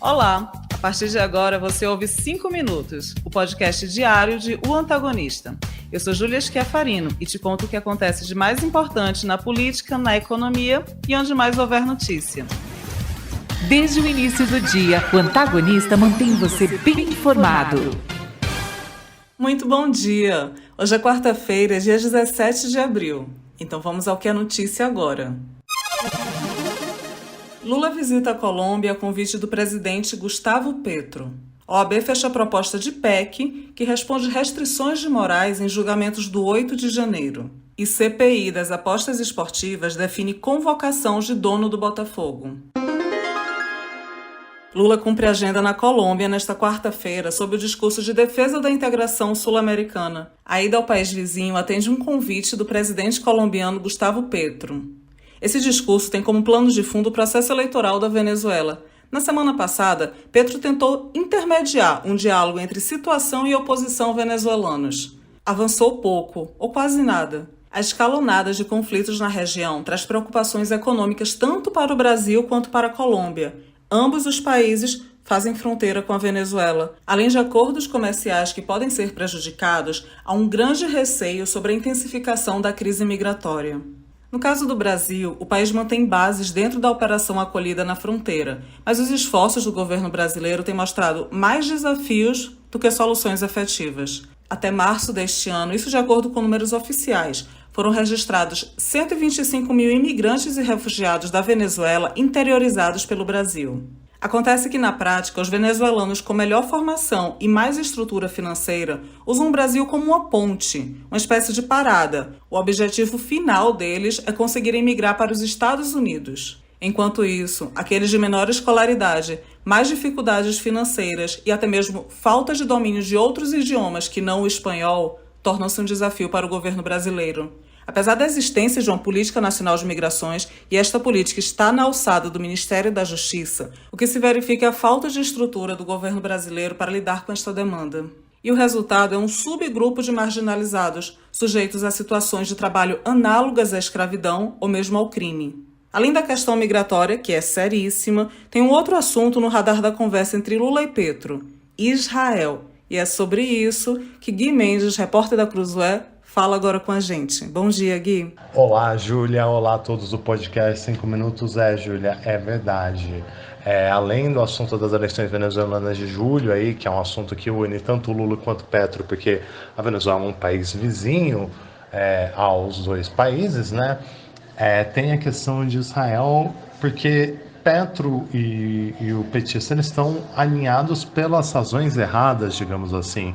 Olá! A partir de agora você ouve 5 Minutos, o podcast diário de O Antagonista. Eu sou Júlia Schiafarino e te conto o que acontece de mais importante na política, na economia e onde mais houver notícia. Desde o início do dia, o Antagonista mantém você bem informado. Muito bom dia! Hoje é quarta-feira, dia 17 de abril. Então vamos ao que é notícia agora. Lula visita a Colômbia a convite do presidente Gustavo Petro. A OAB fecha a proposta de PEC, que responde restrições de morais em julgamentos do 8 de janeiro. E CPI das apostas esportivas define convocação de dono do Botafogo. Lula cumpre agenda na Colômbia nesta quarta-feira sob o discurso de defesa da integração sul-americana. A ida ao país vizinho atende um convite do presidente colombiano Gustavo Petro. Esse discurso tem como plano de fundo o processo eleitoral da Venezuela. Na semana passada, Petro tentou intermediar um diálogo entre situação e oposição venezuelanos. Avançou pouco, ou quase nada. A escalonada de conflitos na região traz preocupações econômicas tanto para o Brasil quanto para a Colômbia. Ambos os países fazem fronteira com a Venezuela. Além de acordos comerciais que podem ser prejudicados, há um grande receio sobre a intensificação da crise migratória. No caso do Brasil, o país mantém bases dentro da operação acolhida na fronteira, mas os esforços do governo brasileiro têm mostrado mais desafios do que soluções efetivas. Até março deste ano, isso de acordo com números oficiais, foram registrados 125 mil imigrantes e refugiados da Venezuela interiorizados pelo Brasil. Acontece que, na prática, os venezuelanos com melhor formação e mais estrutura financeira usam o Brasil como uma ponte, uma espécie de parada. O objetivo final deles é conseguirem migrar para os Estados Unidos. Enquanto isso, aqueles de menor escolaridade, mais dificuldades financeiras e até mesmo falta de domínio de outros idiomas que não o espanhol, tornam-se um desafio para o governo brasileiro. Apesar da existência de uma política nacional de migrações, e esta política está na alçada do Ministério da Justiça, o que se verifica é a falta de estrutura do governo brasileiro para lidar com esta demanda. E o resultado é um subgrupo de marginalizados, sujeitos a situações de trabalho análogas à escravidão ou mesmo ao crime. Além da questão migratória, que é seríssima, tem um outro assunto no radar da conversa entre Lula e Petro: Israel. E é sobre isso que Gui Mendes, repórter da Cruzoé, fala agora com a gente. Bom dia, Gui. Olá, Júlia. Olá a todos do podcast 5 Minutos. Júlia, é verdade. Além do assunto das eleições venezuelanas de julho, aí, que é um assunto que une tanto Lula quanto Petro, porque a Venezuela é um país vizinho aos dois países, né? Tem a questão de Israel, porque Petro e o petista eles estão alinhados pelas razões erradas, digamos assim.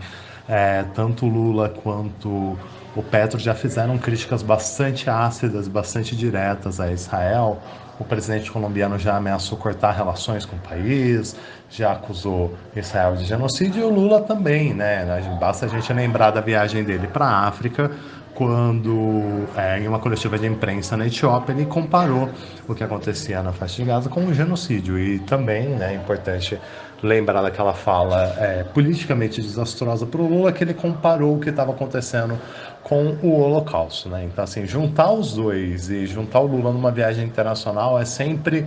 Tanto Lula quanto o Petro já fizeram críticas bastante ácidas, bastante diretas a Israel. O presidente colombiano já ameaçou cortar relações com o país, já acusou Israel de genocídio, e o Lula também, né? Basta a gente lembrar da viagem dele para a África, quando, em uma coletiva de imprensa na Etiópia, ele comparou o que acontecia na faixa de Gaza com um genocídio. E também, né, é importante lembrar daquela fala politicamente desastrosa para o Lula, que ele comparou o que estava acontecendo com o Holocausto, né? Então, assim, juntar os dois e juntar o Lula numa viagem internacional é sempre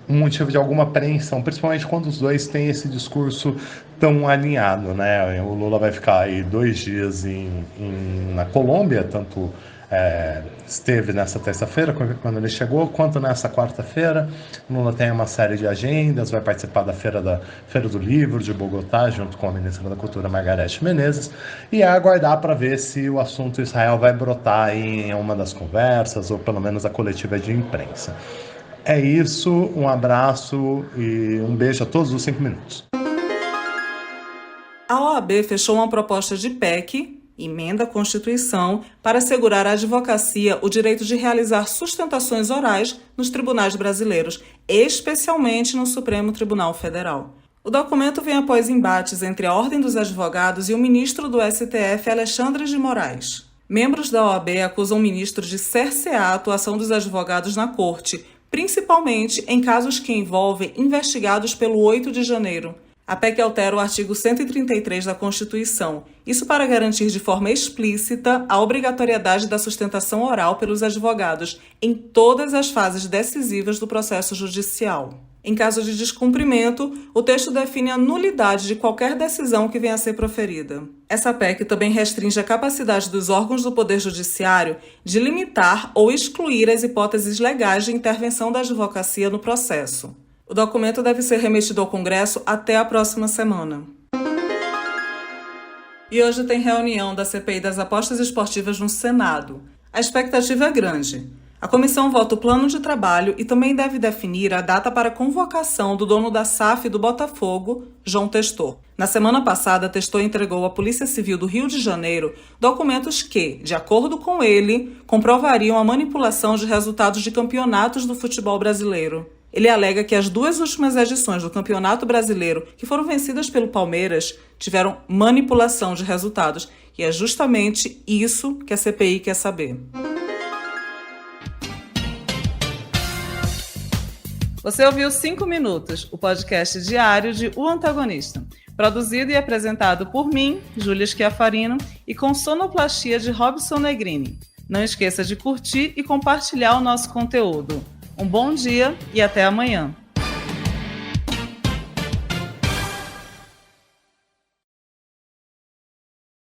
um motivo de alguma apreensão, principalmente quando os dois têm esse discurso tão alinhado, né? O Lula vai ficar aí 2 dias na Colômbia, tanto esteve nessa terça-feira, quando ele chegou, quanto nessa quarta-feira. O Lula tem uma série de agendas, vai participar da Feira do Livro de Bogotá, junto com a ministra da Cultura, Margareth Menezes, e aguardar para ver se o assunto Israel vai brotar em uma das conversas, ou pelo menos a coletiva de imprensa. É isso, um abraço e um beijo a todos os 5 minutos. A OAB fechou uma proposta de PEC, emenda à Constituição, para assegurar à advocacia o direito de realizar sustentações orais nos tribunais brasileiros, especialmente no Supremo Tribunal Federal. O documento vem após embates entre a Ordem dos Advogados e o ministro do STF, Alexandre de Moraes. Membros da OAB acusam o ministro de cercear a atuação dos advogados na Corte, principalmente em casos que envolvem investigados pelo 8 de janeiro. A PEC altera o artigo 133 da Constituição, isso para garantir de forma explícita a obrigatoriedade da sustentação oral pelos advogados em todas as fases decisivas do processo judicial. Em caso de descumprimento, o texto define a nulidade de qualquer decisão que venha a ser proferida. Essa PEC também restringe a capacidade dos órgãos do Poder Judiciário de limitar ou excluir as hipóteses legais de intervenção da advocacia no processo. O documento deve ser remetido ao Congresso até a próxima semana. E hoje tem reunião da CPI das apostas esportivas no Senado. A expectativa é grande. A comissão vota o plano de trabalho e também deve definir a data para a convocação do dono da SAF do Botafogo, João Testor. Na semana passada, Testor entregou à Polícia Civil do Rio de Janeiro documentos que, de acordo com ele, comprovariam a manipulação de resultados de campeonatos do futebol brasileiro. Ele alega que as 2 últimas edições do Campeonato Brasileiro, que foram vencidas pelo Palmeiras, tiveram manipulação de resultados. E é justamente isso que a CPI quer saber. Você ouviu 5 Minutos, o podcast diário de O Antagonista. Produzido e apresentado por mim, Júlia Schiafarino, e com sonoplastia de Robson Negrini. Não esqueça de curtir e compartilhar o nosso conteúdo. Um bom dia e até amanhã.